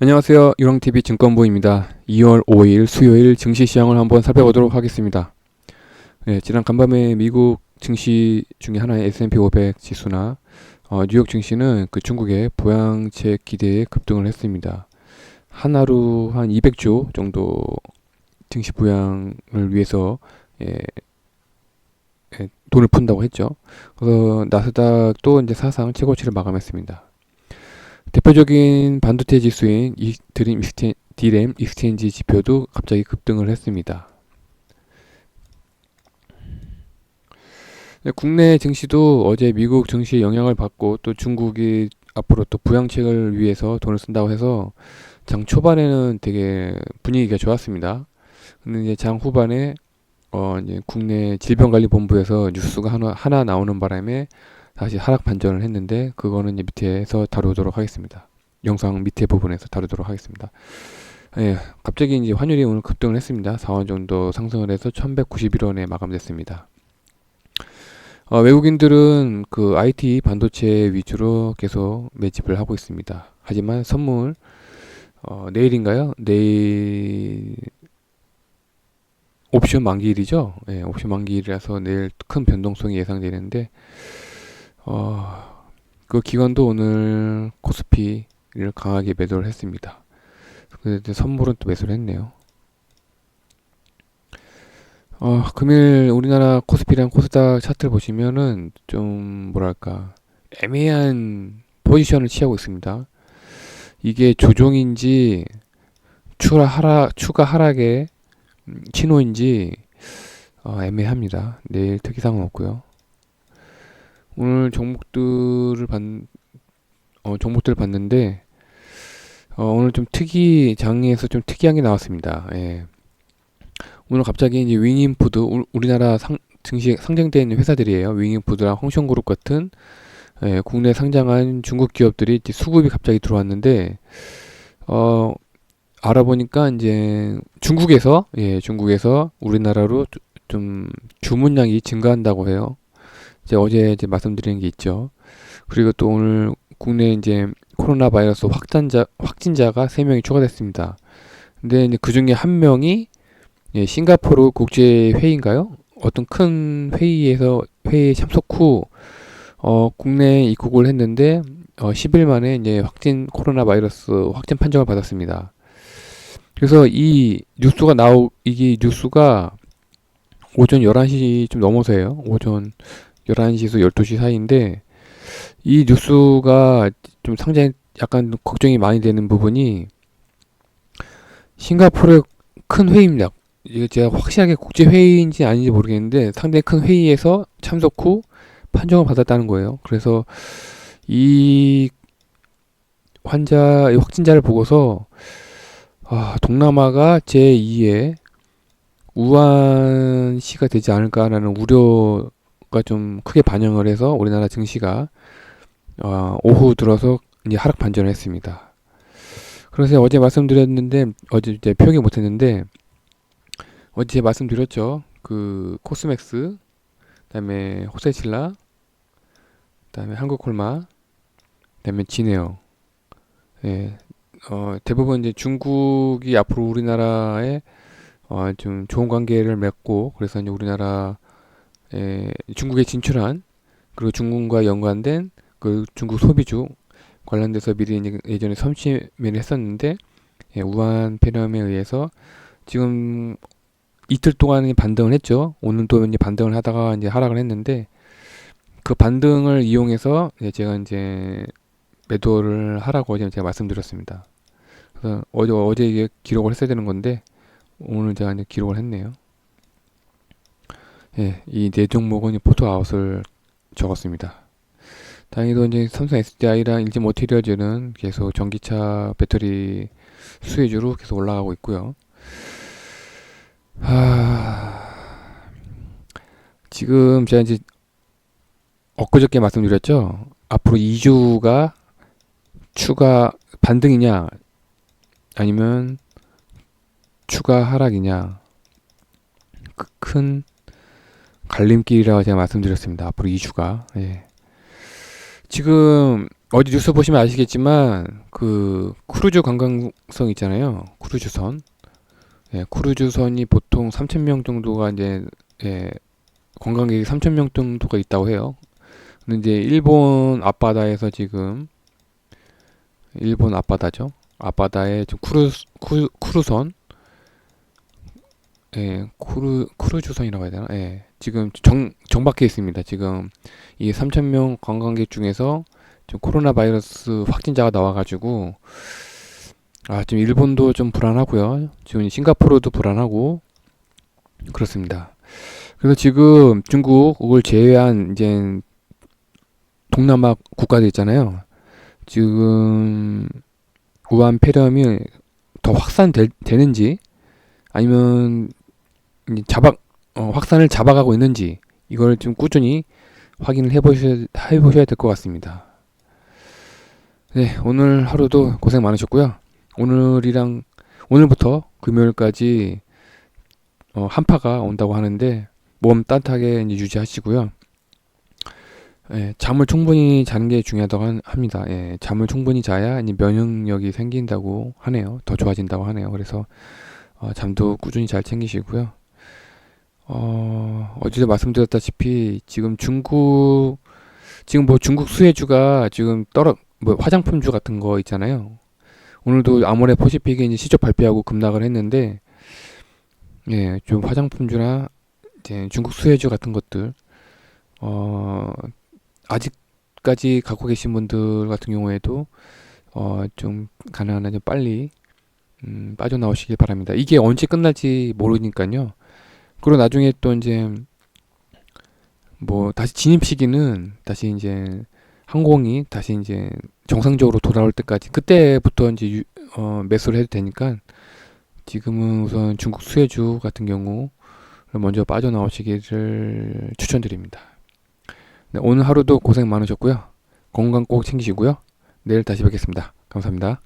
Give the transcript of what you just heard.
안녕하세요. 유랑TV 증권부입니다. 2월 5일 수요일 증시 시장을 한번 살펴보도록 하겠습니다. 지난 간밤에 미국 증시 중에 하나의 S&P 500 지수나 뉴욕 증시는 그 중국의 부양책 기대에 급등을 했습니다. 하루 한 200조 정도 증시 부양을 위해서 예, 돈을 푼다고 했죠. 그래서 나스닥도 이제 사상 최고치를 마감했습니다. 대표적인 반도체 지수인 디램 익스체인지 지표도 갑자기 급등을 했습니다. 국내 증시도 어제 미국 증시의 영향을 받고 또 중국이 앞으로 또 부양책을 위해서 돈을 쓴다고 해서 장 초반에는 되게 분위기가 좋았습니다. 근데 이제 장 후반에 이제 국내 질병관리본부에서 뉴스가 하나 나오는 바람에 다시 하락 반전을 했는데 그거는 이제 밑에서 다루도록 하겠습니다. 영상 밑에 부분에서 다루도록 하겠습니다. 갑자기 이제 환율이 오늘 급등을 했습니다. 4원 정도 상승을 해서 1191원에 마감됐습니다. 외국인들은 그 IT 반도체 위주로 계속 매집을 하고 있습니다. 하지만 선물 내일인가요? 내일 옵션 만기일이죠. 옵션 만기일이라서 내일 큰 변동성이 예상되는데 그 기관도 오늘 코스피를 강하게 매도를 했습니다. 그런데 선물은 또 매수를 했네요. 금일 우리나라 코스피랑 코스닥 차트를 보시면은 좀 뭐랄까 애매한 포지션을 취하고 있습니다. 이게 조정인지 추가 하락의 신호인지 애매합니다. 내일 특이사항은 없고요. 오늘 종목들을 봤는데 오늘 좀 장에서 좀 특이한 게 나왔습니다. 오늘 갑자기 이제 윙인푸드 우리나라 증시에 상장되어 있는 회사들이에요. 윙인푸드랑 홍션그룹 같은 국내 상장한 중국 기업들이 이제 수급이 갑자기 들어왔는데 알아보니까 이제 중국에서 우리나라로 좀 주문량이 증가한다고 해요. 어제 말씀드린 게 있죠. 그리고 또 오늘 국내 이제 코로나 바이러스 확진자가 3명이 추가됐습니다. 근데 이제 그 중에 한 명이 싱가포르 국제 회의인가요? 어떤 큰 회의에 참석 후 국내에 입국을 했는데 10일 만에 이제 코로나 바이러스 확진 판정을 받았습니다. 그래서 이게 뉴스가 오전 11시 좀 넘어서예요. 오전 11시에서 12시 사이인데 이 뉴스가 좀 상당히 약간 걱정이 많이 되는 부분이 싱가포르의 큰 회의입니다. 이게 제가 확실하게 국제 회의인지 아닌지 모르겠는데 상당히 큰 회의에서 참석 후 판정을 받았다는 거예요. 그래서 이 확진자를 보고서 동남아가 제2의 우한시가 되지 않을까라는 우려가 좀 크게 반영을 해서 우리나라 증시가 오후 들어서 이제 하락 반전을 했습니다. 그래서 어제 말씀드렸는데 어제 이제 표기 못했는데 어제 말씀드렸죠. 그 코스맥스, 그다음에 호세칠라, 그다음에 한국콜마, 그다음에 진에어. 대부분 이제 중국이 앞으로 우리나라에 좀 좋은 관계를 맺고 그래서 이제 우리나라에 중국에 진출한 그리고 중국과 연관된 그 중국 소비주 관련돼서 미리 이제 예전에 선심을 했었는데 우한 폐렴에 의해서 지금 이틀 동안 반등을 했죠. 오늘도 이제 반등을 하다가 이제 하락을 했는데 그 반등을 이용해서 제가 이제 매도를 하라고 어제 제가 말씀드렸습니다. 그래서 어제 이게 기록을 했어야 되는 건데 오늘 제가 이제 기록을 했네요. 이 네 종목은 포토 아웃을 적었습니다. 다행히도 이제 삼성 SDI랑 LG 머티리얼즈는 계속 전기차 배터리 수혜주로 계속 올라가고 있고요. 지금 제가 이제 엊그저께 말씀드렸죠. 앞으로 2주가 추가 반등이냐 아니면 추가 하락이냐 큰 갈림길이라고 제가 말씀드렸습니다. 앞으로 2주가 지금 어디 뉴스 보시면 아시겠지만 그 크루즈 관광성 있잖아요. 크루즈선. 예, 크루즈선이 보통 3,000명 정도가 이제 예, 관광객이 3,000명 정도가 있다고 해요. 근데 이제 일본 앞바다에서 지금 일본 앞바다죠. 앞바다에 좀 크루선 예, 크루즈선이라고 해야 되나? 예, 지금 정박해 있습니다. 지금 이 3,000명 관광객 중에서 좀 코로나 바이러스 확진자가 나와가지고 지금 일본도 좀 불안하고요. 지금 싱가포르도 불안하고 그렇습니다. 그래서 지금 중국을 제외한 이제 동남아 국가들 있잖아요. 지금 우한 폐렴이 더 확산되는지 아니면 이제 확산을 잡아가고 있는지 이걸 좀 꾸준히 확인을 해보셔야 될 것 같습니다. 네, 오늘 하루도 고생 많으셨고요. 오늘부터 금요일까지 한파가 온다고 하는데 몸 따뜻하게 이제 유지하시고요. 예, 잠을 충분히 자는 게 중요하다고 합니다. 예, 잠을 충분히 자야 이제 면역력이 생긴다고 하네요. 더 좋아진다고 하네요. 그래서 잠도 꾸준히 잘 챙기시고요. 어제도 말씀드렸다시피 지금 뭐 중국 수혜주가 지금 뭐 화장품주 같은 거 있잖아요. 오늘도 아모레 퍼시픽이 이제 실적 발표하고 급락을 했는데, 예, 좀 화장품주나 이제 중국 수혜주 같은 것들, 어, 아직까지 갖고 계신 분들 같은 경우에도, 좀 가능한 한 좀 빨리, 빠져나오시길 바랍니다. 이게 언제 끝날지 모르니까요. 그리고 나중에 또 이제, 뭐, 다시 진입 시기는 다시 이제 항공이 다시 이제 정상적으로 돌아올 때까지 그때부터 이제 매수를 해도 되니까 지금은 우선 중국 수혜주 같은 경우 먼저 빠져나오시기를 추천드립니다. 네, 오늘 하루도 고생 많으셨고요. 건강 꼭 챙기시고요. 내일 다시 뵙겠습니다. 감사합니다.